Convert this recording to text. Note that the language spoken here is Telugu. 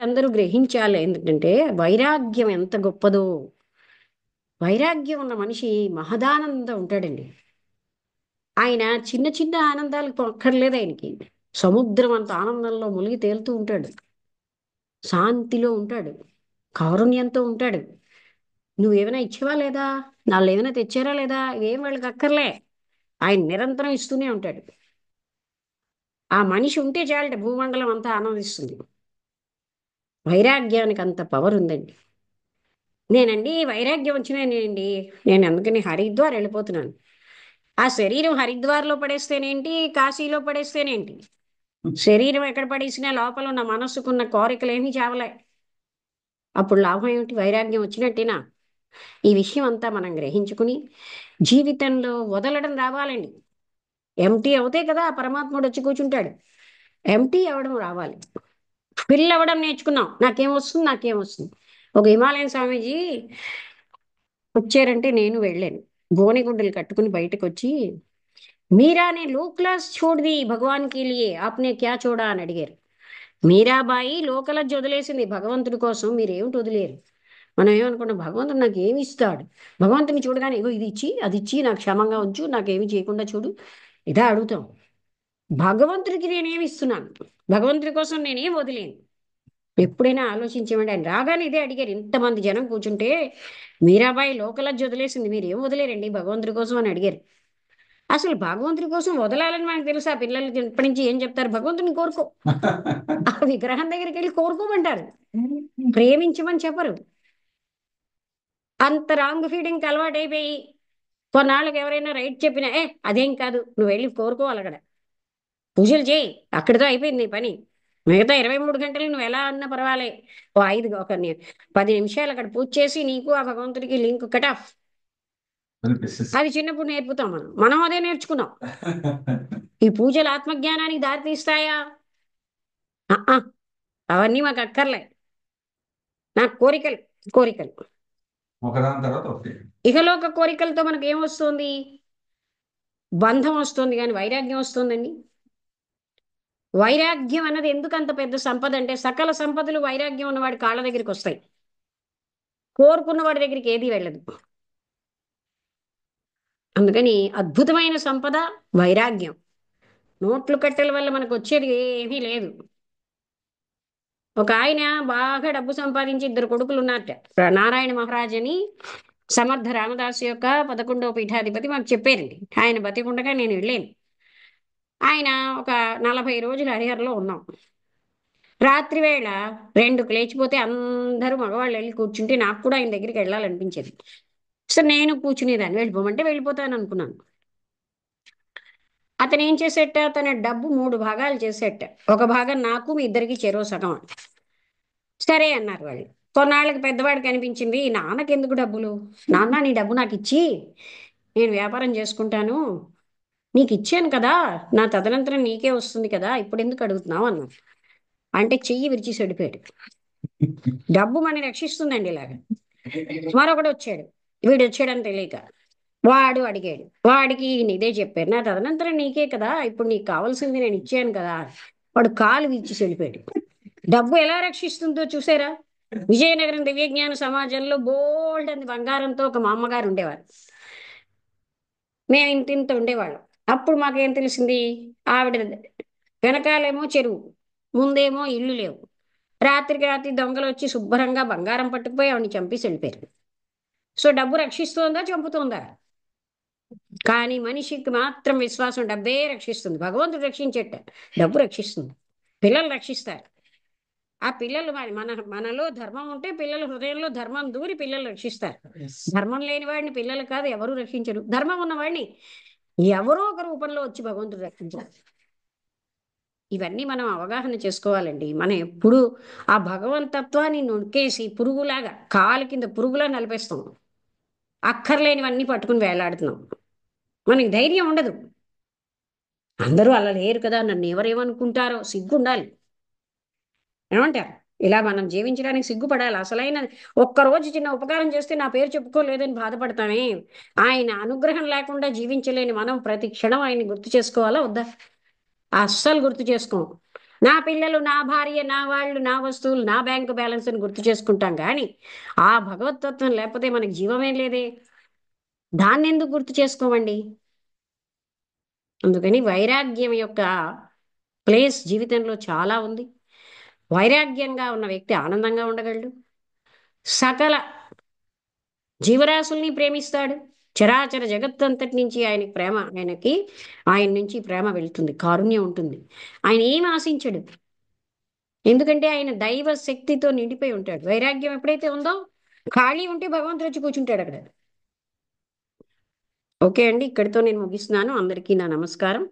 అందరూ గ్రహించాలి ఏంటంటే వైరాగ్యం ఎంత గొప్పదో. వైరాగ్యం ఉన్న మనిషి మహదానందం ఉంటాడండి. ఆయన చిన్న చిన్న ఆనందాలు పొక్కర్లేదు ఆయనకి. సముద్రం అంత ఆనందంలో మునిగి తేలుతూ ఉంటాడు. శాంతిలో ఉంటాడు. కారుణ్యంతో ఉంటాడు. నువ్వేమైనా ఇచ్చావా లేదా? వాళ్ళు ఏమైనా తెచ్చారా లేదా? ఏం వాళ్ళకి అక్కర్లే. ఆయన నిరంతరం ఇస్తూనే ఉంటాడు. ఆ మనిషి ఉంటే చాలట భూమండలం అంతా ఆనందిస్తుంది. వైరాగ్యానికి అంత పవర్ ఉందండి. నేనండి వైరాగ్యం వచ్చినానండి. నేను అందుకని హరిద్వార్ వెళ్ళిపోతున్నాను. ఆ శరీరం హరిద్వార్లో పడేస్తేనేంటి, కాశీలో పడేస్తేనేంటి? శరీరం ఎక్కడ పడేసినా లోపల ఉన్న మనస్సుకున్న కోరికలు ఏమీ చావలే. అప్పుడు లాభం ఏమిటి? వైరాగ్యం వచ్చినట్టేనా? ఈ విషయం అంతా మనం గ్రహించుకుని జీవితంలో వదలడం రావాలండి. ఎంటీ అవుతే కదా ఆ పరమాత్ముడు వచ్చి కూర్చుంటాడు. ఎంటీ అవ్వడం రావాలి. ఫిల్ అవ్వడం నేర్చుకున్నాం. నాకేం వస్తుంది, నాకేం వస్తుంది. ఒక హిమాలయన్ స్వామీజీ వచ్చారంటే నేను వెళ్ళాను. గోనెగుడ్డలు కట్టుకుని బయటకు వచ్చి, మీరా నే లో క్లాస్ छोड़ दी भगवान के लिए आपने क्या छोड़ा అని అడిగారు. మీరాబాయి లోకలజ్జ వదిలేసింది భగవంతుడి కోసం, మీరేమిటి వదిలేరు? మనం ఏమనుకున్నాం, భగవంతుడు నాకు ఏమి ఇస్తాడు? భగవంతుని చూడగానే ఇగో ఇది ఇచ్చి అది ఇచ్చి నాకు క్షమంగా ఉంచు, నాకేమి చేయకుండా చూడు, ఇదా అడుగుతాం. భగవంతుడికి నేనేమి ఇస్తున్నాను? భగవంతుడి కోసం నేనేం వదిలేను. ఎప్పుడైనా ఆలోచించేవాడి. ఆయన రాగానే ఇదే అడిగారు. ఇంతమంది జనం కూర్చుంటే మీరాబాయి లోకలజ్జ వదిలేసింది, మీరు ఏం వదిలేరండి భగవంతుడి కోసం అని అడిగారు. అసలు భగవంతుడి కోసం వదలాలని మనకు తెలుసా? పిల్లలకి ఇప్పటి నుంచి ఏం చెప్తారు? భగవంతుని కోరుకో. ఆ విగ్రహం దగ్గరికి వెళ్ళి కోరుకోమంటారు, ప్రేమించమని చెప్పరు. అంత రాంగ్ ఫీడింగ్ అలవాటు అయిపోయి కొన్నాళ్ళకి ఎవరైనా రైట్ చెప్పినా అదేం కాదు, నువ్వు వెళ్ళి కోరుకోవాలి అక్కడ, పూజలు చేయి, అక్కడితో అయిపోయింది నీ పని. మిగతా 23 గంటలు నువ్వు ఎలా అన్నా పర్వాలే, ఓ 10 నిమిషాలు అక్కడ పూజ చేసి నీకు ఆ భగవంతుడికి లింక్ కట్ ఆఫ్. అది చిన్నప్పుడు నేర్పుతాం మనం. మనం అదే నేర్చుకున్నాం. ఈ పూజలు ఆత్మజ్ఞానానికి దారి తీస్తాయా? ఆహా, అవన్నీ మాకు అక్కర్లే. నాకు కోరికలు, కోరికలు. ఒకదాని తర్వాత ఒకటి. ఇహలోక కోరికలతో మనకు ఏమొస్తుంది? బంధం వస్తుంది, కానీ వైరాగ్యం వస్తుందండి. వైరాగ్యం అన్నది ఎందుకు అంత పెద్ద సంపద అంటే, సకల సంపదలు వైరాగ్యం ఉన్నవాడి కాళ్ళ దగ్గరికి వస్తాయి. కోరుకున్న వాడి దగ్గరికి ఏది వెళ్ళదు. అందుకని అద్భుతమైన సంపద వైరాగ్యం. నోట్లు కట్టెల వల్ల మనకు వచ్చేది ఏమీ లేదు. ఒక ఆయన బాగా డబ్బు సంపాదించి 2 కొడుకులు ఉన్నారట. నారాయణ మహారాజ్ అని సమర్థ రామదాసు యొక్క 11వ పీఠాధిపతి మాకు చెప్పారండి. ఆయన బతికుండగా నేను వెళ్ళాను. ఆయన ఒక 40 రోజులు హరిహరలో ఉన్నాం. రాత్రి వేళ 2కు లేచిపోతే అందరూ మగవాళ్ళు వెళ్ళి కూర్చుంటే నాకు కూడా ఆయన దగ్గరికి వెళ్ళాలనిపించేది. సో నేను కూర్చునేదాన్ని. వెళ్ళిపోమంటే వెళ్ళిపోతాను అనుకున్నాను. అతను ఏం చేసేట, తన డబ్బు 3 భాగాలు చేసేట. ఒక భాగం నాకు, మీ ఇద్దరికి చెరో సగం అని. సరే అన్నారు వాళ్ళు. కొన్నాళ్ళకి పెద్దవాడికి అనిపించింది, నాన్నకి ఎందుకు డబ్బులు, నాన్న నీ డబ్బు నాకు ఇచ్చి నేను వ్యాపారం చేసుకుంటాను, నీకు ఇచ్చాను కదా, నా తదనంతరం నీకే వస్తుంది కదా, ఇప్పుడు ఎందుకు అడుగుతున్నావు అన్నాను. అంటే చెయ్యి విరిచి చెడిపోయాడు. డబ్బు మనని రక్షిస్తుందండి ఇలాగ. మరొకడు వచ్చాడు. వీడు వచ్చాడని తెలియక వాడు అడిగాడు. వాడికి ఈయన ఇదే చెప్పారు, నా తదనంతరం నీకే కదా, ఇప్పుడు నీకు కావాల్సింది నేను ఇచ్చాను కదా. వాడు కాలు విరిచి చెడిపోయాడు. డబ్బు ఎలా రక్షిస్తుందో చూసారా? విజయనగరం దివ్యజ్ఞాన సమాజంలో బోల్డ్ అని బంగారంతో ఒక మా అమ్మగారు ఉండేవారు. మేము ఇంత ఇంత ఉండేవాళ్ళం. అప్పుడు మాకేం తెలిసింది? ఆవిడ వెనకాలేమో చెరువు, ముందేమో ఇల్లు లేవు. రాత్రికి రాత్రి దొంగలు వచ్చి శుభ్రంగా బంగారం పట్టుకుపోయి ఆవిడని చంపేసి వెళ్ళిపోయారు. సో డబ్బు రక్షిస్తోందా, చంపుతోందా? కానీ మనిషికి మాత్రం విశ్వాసం డబ్బే రక్షిస్తుంది. భగవంతుడు రక్షించేట, డబ్బు రక్షిస్తుంది. పిల్లలు రక్షిస్తారు. ఆ పిల్లలు మనలో ధర్మం ఉంటే పిల్లల హృదయంలో ధర్మం దూరి పిల్లలు రక్షిస్తారు. ధర్మం లేని వాడిని పిల్లలు కాదు ఎవరు రక్షించరు. ధర్మం ఉన్నవాడిని ఎవరో ఒక రూపంలో వచ్చి భగవంతుడు రక్షించారు. ఇవన్నీ మనం అవగాహన చేసుకోవాలండి. మనం ఎప్పుడు ఆ భగవంతత్వాన్ని నొక్కేసి పురుగులాగా కాలు కింద పురుగులా నలిపేస్తాం. అక్కర్లేనివన్నీ పట్టుకుని వేలాడుతున్నాం. మనకి ధైర్యం ఉండదు. అందరూ అలా లేరు కదా, నన్ను ఎవరేమనుకుంటారో సిగ్గుండాలి. ఏమంటారు? ఇలా మనం జీవించడానికి సిగ్గుపడాలి. అసలైన ఒక్కరోజు చిన్న ఉపకారం చేస్తే నా పేరు చెప్పుకోలేదని బాధపడతామే. ఆయన అనుగ్రహం లేకుండా జీవించలేని మనం ప్రతి క్షణం ఆయన్ని గుర్తు చేసుకోవాలా వద్దా? అస్సలు గుర్తు చేసుకోం. నా పిల్లలు, నా భార్య, నా వాళ్ళు, నా వస్తువులు, నా బ్యాంకు బ్యాలెన్స్ అని గుర్తు చేసుకుంటాం కానీ ఆ భగవతత్వం లేకపోతే మనకి జీవమే లేదే. దాన్ని ఎందుకు గుర్తు చేసుకోమండి? అందుకని వైరాగ్యం యొక్క ప్లేస్ జీవితంలో చాలా ఉంది. వైరాగ్యంగా ఉన్న వ్యక్తి ఆనందంగా ఉండగలడు. సకల జీవరాశుల్ని ప్రేమిస్తాడు. చరాచర జగత్తంతటి నుంచి ఆయనకి ప్రేమ, ఆయన నుంచి ప్రేమ వెళ్తుంది, కారుణ్యం ఉంటుంది. ఆయన ఏం ఆశించడు. ఎందుకంటే ఆయన దైవ శక్తితో నిండిపోయి ఉంటాడు. వైరాగ్యం ఎప్పుడైతే ఉందో, ఖాళీ ఉంటే భగవంతుడు వచ్చి కూర్చుంటాడు అక్కడ. ఓకే అండి, ఇక్కడితో నేను ముగిస్తున్నాను. అందరికీ నా నమస్కారం.